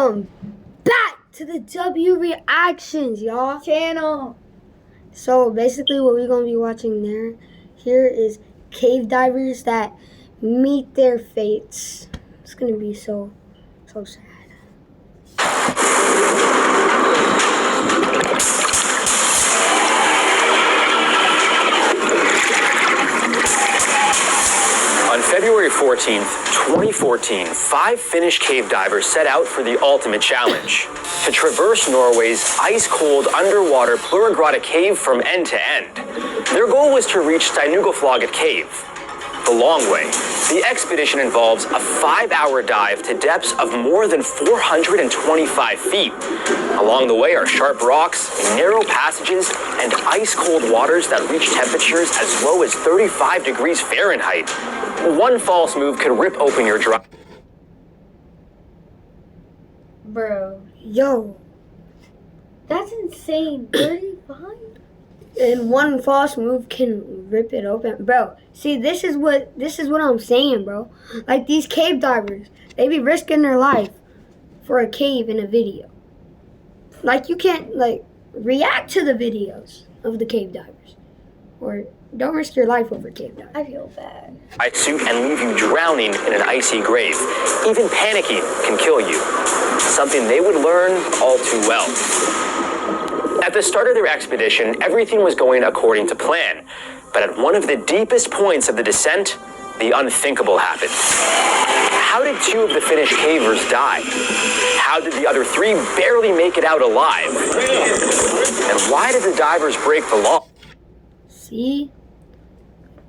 welcome back to the W Reactions, y'all. Channel. So basically what we're going to be watching here is cave divers that meet their fates. It's going to be so sad. On February 14th, 2014, 5 Finnish cave divers set out for the ultimate challenge: to traverse Norway's ice-cold underwater Pluragrada cave from end to end. Their goal was to reach Steinugaflaget Cave, the long way. The expedition involves a 5-hour dive to depths of more than 425 feet. Along the way are sharp rocks, narrow passages, and ice-cold waters that reach temperatures as low as 35 degrees Fahrenheit. One false move could rip open your dry. Bro. Yo. That's insane. 35? And one false move can rip it open. Bro, see, this is what I'm saying, bro. Like, these cave divers, they be risking their life for a cave in a video. Like, you can't, like, react to the videos of the cave divers. Or don't risk your life over cave divers. I feel bad. Suit and leave you drowning in an icy grave. Even panicking can kill you. Something they would learn all too well. At the start of their expedition, everything was going according to plan. But at one of the deepest points of the descent, the unthinkable happened. How did 2 of the Finnish cavers die? How did the other 3 barely make it out alive? And why did the divers break the law? See?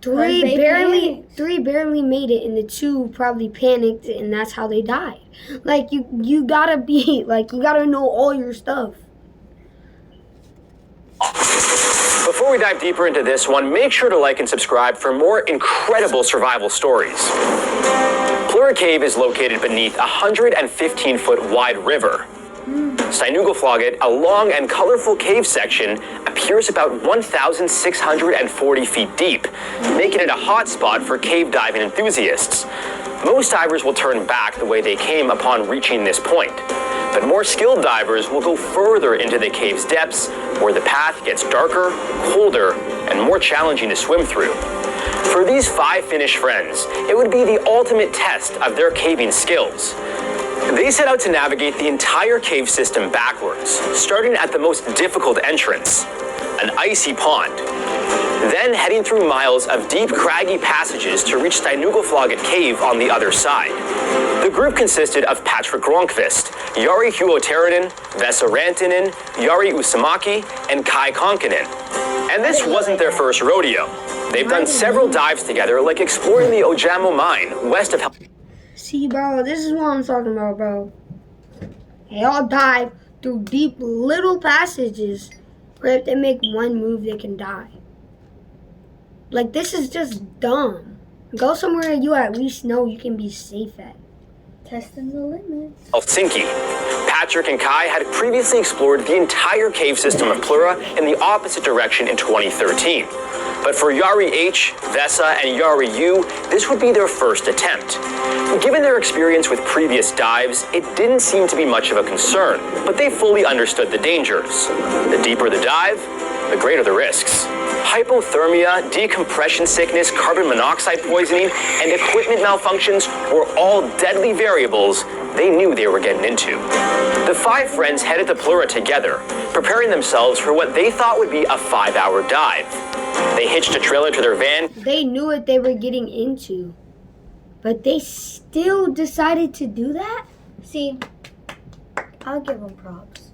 3 barely made it, and the 2 probably panicked, and that's how they died. Like, you gotta be, like, you gotta know all your stuff. Before we dive deeper into this one, make sure to like and subscribe for more incredible survival stories. Plura Cave is located beneath a 115-foot wide river. Steinugaflaget, a long and colorful cave section, appears about 1,640 feet deep, making it a hot spot for cave diving enthusiasts. Most divers will turn back the way they came upon reaching this point, but more skilled divers will go further into the cave's depths, where the path gets darker, colder, and more challenging to swim through. For these 5 Finnish friends, it would be the ultimate test of their caving skills. They set out to navigate the entire cave system backwards, starting at the most difficult entrance, an icy pond. Then heading through miles of deep, craggy passages to reach Steinugaflaget Cave on the other side. The group consisted of Patrick Gronqvist, Jari Huotarinen, Vesa Rantanen, Jari Usamaki, and Kai Konkinen. And this wasn't their first rodeo. They've done several dives together, like exploring the Ojamo mine west of... See, bro, this is what I'm talking about, bro. They all dive through deep little passages where if they make one move, they can die. Like, this is just dumb. Go somewhere you at least know you can be safe at. Testing the limits. Helsinki. Patrick and Kai had previously explored the entire cave system of Plura in the opposite direction in 2013. But for Jari H., Vesa, and Jari U, this would be their first attempt. Given their experience with previous dives, it didn't seem to be much of a concern, but they fully understood the dangers. The deeper the dive, the greater the risks. Hypothermia, decompression sickness, carbon monoxide poisoning, and equipment malfunctions were all deadly variables they knew they were getting into. The 5 friends headed to Plura together, preparing themselves for what they thought would be a 5-hour dive. They hitched a trailer to their van. They knew what they were getting into, but they still decided to do that? See, I'll give them props.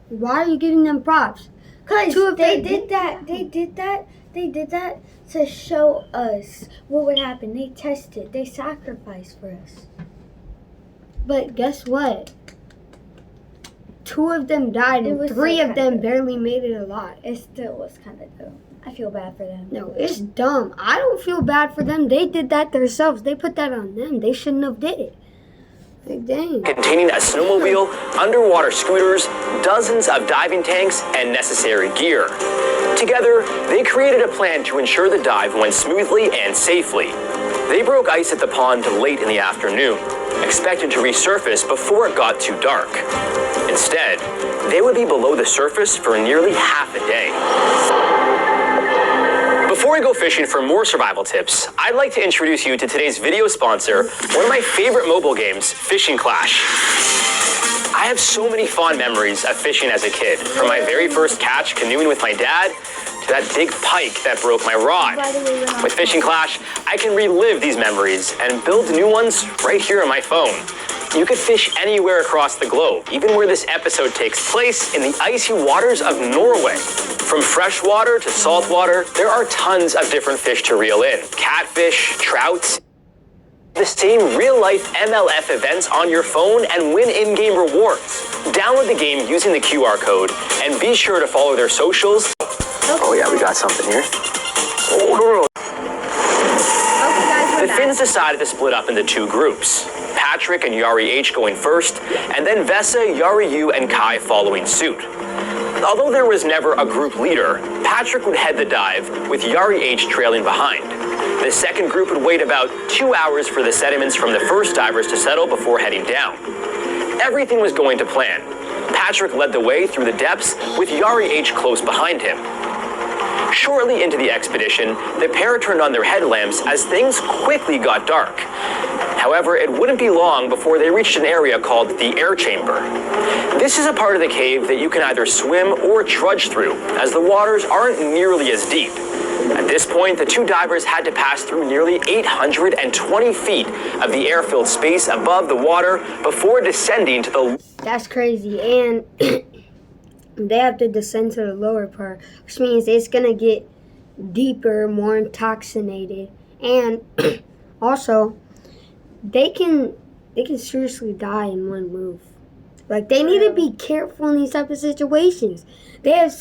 Why are you giving them props? Because they did that to show us what would happen. They tested. They sacrificed for us. But guess what? 2 of them died and 3 of them barely made it alive. It still was kind of dumb. I feel bad for them. No, it's dumb. I don't feel bad for them. They did that themselves. They put that on them. They shouldn't have did it. Like, dang. Containing a snowmobile, underwater scooters, dozens of diving tanks, and necessary gear. Together, they created a plan to ensure the dive went smoothly and safely. They broke ice at the pond late in the afternoon, expected to resurface before it got too dark. Instead, they would be below the surface for nearly half a day. Before we go fishing for more survival tips, I'd like to introduce you to today's video sponsor, one of my favorite mobile games, Fishing Clash. I have so many fond memories of fishing as a kid, from my very first catch canoeing with my dad to that big pike that broke my rod. With Fishing Clash, I can relive these memories and build new ones right here on my phone. You could fish anywhere across the globe, even where this episode takes place, in the icy waters of Norway. From freshwater to saltwater, there are tons of different fish to reel in. Catfish, trouts, the same real-life MLF events on your phone and win in-game rewards. Download the game using the QR code and be sure to follow their socials. Oh yeah, we got something here. Oh, no. The Finns decided to split up into two groups. Patrick and Yari H going first, and then Vesa, Yari U, and Kai following suit. Although there was never a group leader, Patrick would head the dive, with Yari H trailing behind. The second group would wait about 2 hours for the sediments from the first divers to settle before heading down. Everything was going to plan. Patrick led the way through the depths, with Yari H close behind him. Shortly into the expedition, the pair turned on their headlamps as things quickly got dark. However, it wouldn't be long before they reached an area called the air chamber. This is a part of the cave that you can either swim or trudge through, as the waters aren't nearly as deep. At this point, the two divers had to pass through nearly 820 feet of the air-filled space above the water before descending to the... That's crazy, and they have to descend to the lower part, which means it's gonna get deeper, more intoxicated, and also they can seriously die in one move. Like, they need to be careful in these type of situations. They have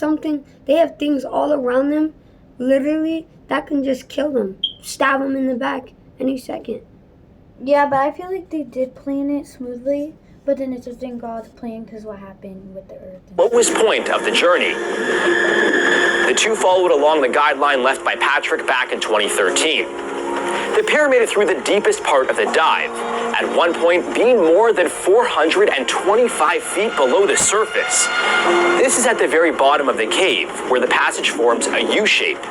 things all around them, literally, that can just kill them, stab them in the back any second. Yeah, but I feel like they did plan it smoothly, but then it just didn't go out to plan because what happened with the Earth. What was point of the journey? The two followed along the guideline left by Patrick back in 2013. The pair made it through the deepest part of the dive, at one point being more than 425 feet below the surface. This is at the very bottom of the cave, where the passage forms a U-shape.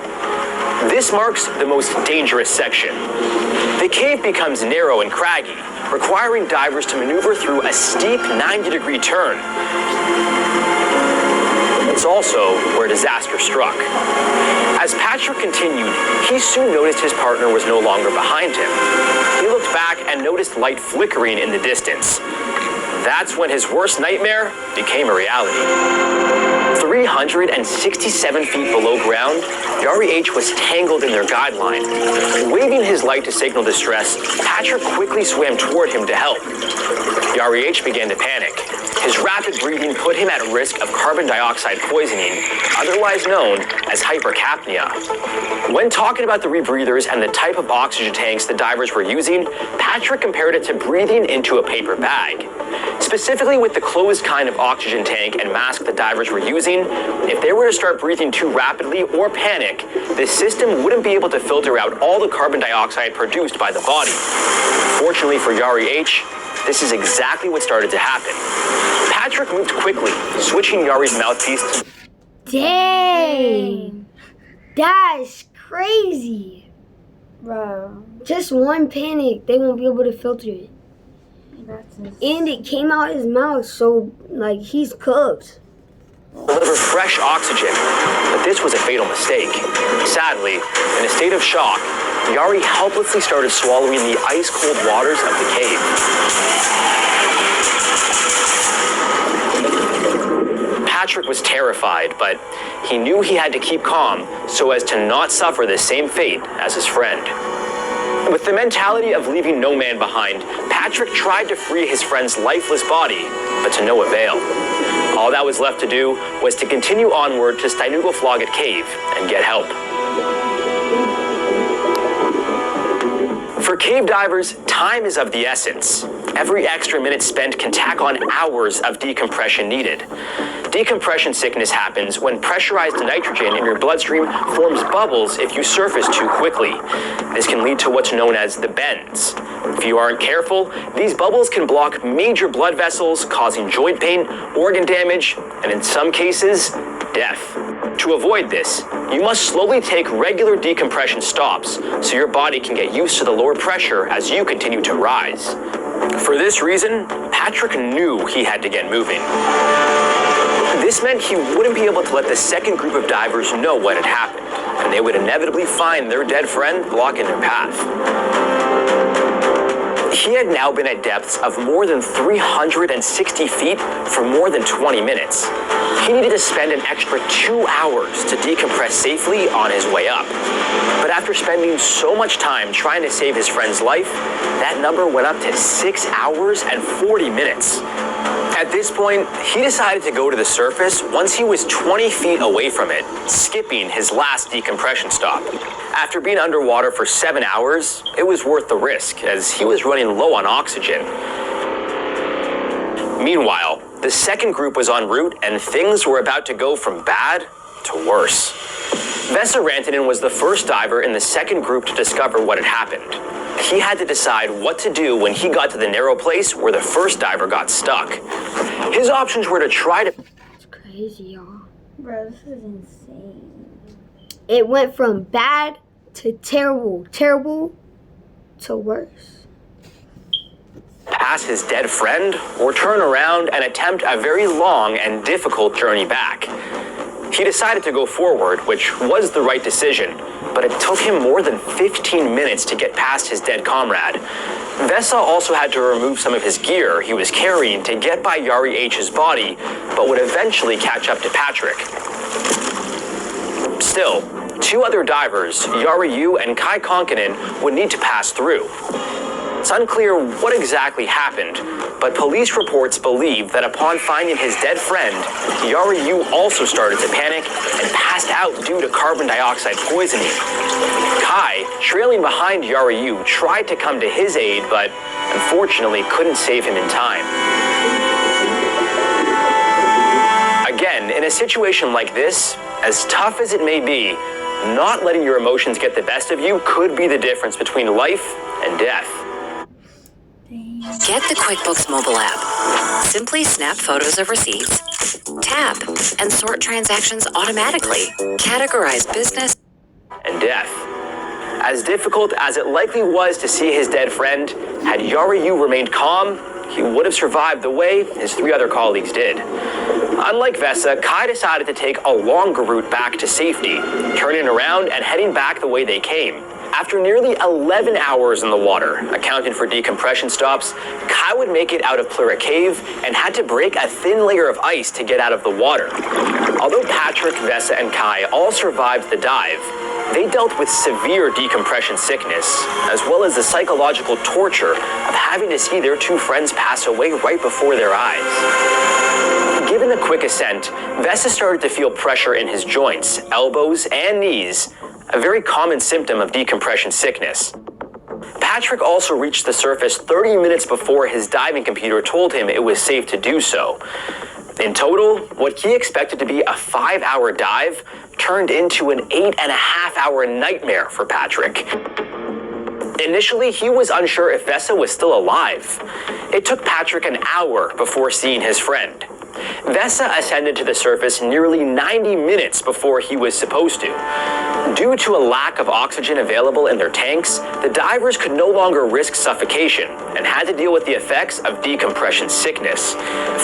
This marks the most dangerous section. The cave becomes narrow and craggy, requiring divers to maneuver through a steep 90-degree turn. It's also where disaster struck. As Patrick continued, he soon noticed his partner was no longer behind him. He looked back and noticed light flickering in the distance. That's when his worst nightmare became a reality. 367 feet below ground, Yari H was tangled in their guideline. Waving his light to signal distress, Patrick quickly swam toward him to help. Yari H began to panic. His rapid breathing put him at risk of carbon dioxide poisoning, otherwise known as hypercapnia. When talking about the rebreathers and the type of oxygen tanks the divers were using, Patrick compared it to breathing into a paper bag. Specifically with the closed kind of oxygen tank and mask the divers were using, if they were to start breathing too rapidly or panic, the system wouldn't be able to filter out all the carbon dioxide produced by the body. Fortunately for Yari H, this is exactly what started to happen. Patrick moved quickly, switching Yari's mouthpiece. Dang! That's crazy. Bro. Just one panic, they won't be able to filter it. That's insane. And it came out his mouth, so, like, he's cooked. Deliver fresh oxygen, but this was a fatal mistake. Sadly, in a state of shock, Yari helplessly started swallowing the ice-cold waters of the cave. Patrick was terrified, but he knew he had to keep calm so as to not suffer the same fate as his friend. With the mentality of leaving no man behind, Patrick tried to free his friend's lifeless body, but to no avail. All that was left to do was to continue onward to Steinugafloget Cave and get help. For cave divers, time is of the essence. Every extra minute spent can tack on hours of decompression needed. Decompression sickness happens when pressurized nitrogen in your bloodstream forms bubbles if you surface too quickly. This can lead to what's known as the bends. If you aren't careful, these bubbles can block major blood vessels, causing joint pain, organ damage, and in some cases, death. To avoid this, you must slowly take regular decompression stops so your body can get used to the lower pressure as you continue to rise. For this reason, Patrick knew he had to get moving. This meant he wouldn't be able to let the second group of divers know what had happened, and they would inevitably find their dead friend blocking their path. He had now been at depths of more than 360 feet for more than 20 minutes. He needed to spend an extra 2 hours to decompress safely on his way up. But after spending so much time trying to save his friend's life, that number went up to 6 hours and 40 minutes. At this point, he decided to go to the surface once he was 20 feet away from it, skipping his last decompression stop. After being underwater for 7 hours, it was worth the risk, as he was running low on oxygen. Meanwhile, the second group was en route, and things were about to go from bad to worse. Vesa Rantanen was the first diver in the second group to discover what had happened. He had to decide what to do when he got to the narrow place where the first diver got stuck. His options were to try to... It's crazy, y'all. Bro, this is insane. It went from bad to terrible, terrible to worse. Pass his dead friend, or turn around and attempt a very long and difficult journey back. He decided to go forward, which was the right decision, but it took him more than 15 minutes to get past his dead comrade. Vesa also had to remove some of his gear he was carrying to get by Jari H's body, but would eventually catch up to Patrick. Still, 2 other divers, Jari Yu and Kai Konkinen, would need to pass through. It's unclear what exactly happened, but police reports believe that upon finding his dead friend, Jari Yu also started to panic and passed out due to carbon dioxide poisoning. Kai, trailing behind Jari Yu, tried to come to his aid, but unfortunately couldn't save him in time. Again, in a situation like this, as tough as it may be, not letting your emotions get the best of you could be the difference between life and death. Get the QuickBooks mobile app. Simply snap photos of receipts, tap, and sort transactions automatically. Categorize business and death. As difficult as it likely was to see his dead friend, had Jari Yu remained calm, he would have survived the way his 3 other colleagues did. Unlike Vesa, Kai decided to take a longer route back to safety, turning around and heading back the way they came. After nearly 11 hours in the water, accounting for decompression stops, Kai would make it out of Plura Cave and had to break a thin layer of ice to get out of the water. Although Patrick, Vesa, and Kai all survived the dive, they dealt with severe decompression sickness, as well as the psychological torture of having to see their 2 friends pass away right before their eyes. Given the quick ascent, Vesa started to feel pressure in his joints, elbows, and knees, a very common symptom of decompression sickness. Patrick also reached the surface 30 minutes before his diving computer told him it was safe to do so. In total, what he expected to be a 5-hour dive turned into an 8.5-hour nightmare for Patrick. Initially, he was unsure if Vesa was still alive. It took Patrick an hour before seeing his friend. Vesa ascended to the surface nearly 90 minutes before he was supposed to. Due to a lack of oxygen available in their tanks, the divers could no longer risk suffocation and had to deal with the effects of decompression sickness.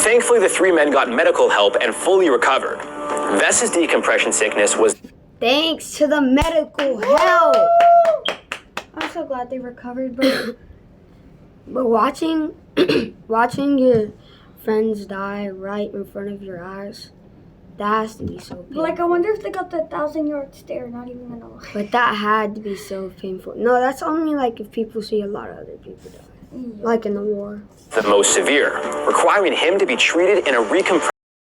Thankfully, the 3 men got medical help and fully recovered. Vesa's decompression sickness was... Thanks to the medical help. I'm so glad they recovered, bro. But watching your friends die right in front of your eyes, that has to be so painful. Like, I wonder if they got the 1,000-yard stare, not even gonna lie. But that had to be so painful. No, that's only like if people see a lot of other people die. Like in the war. the most severe, requiring him to be treated in a recompression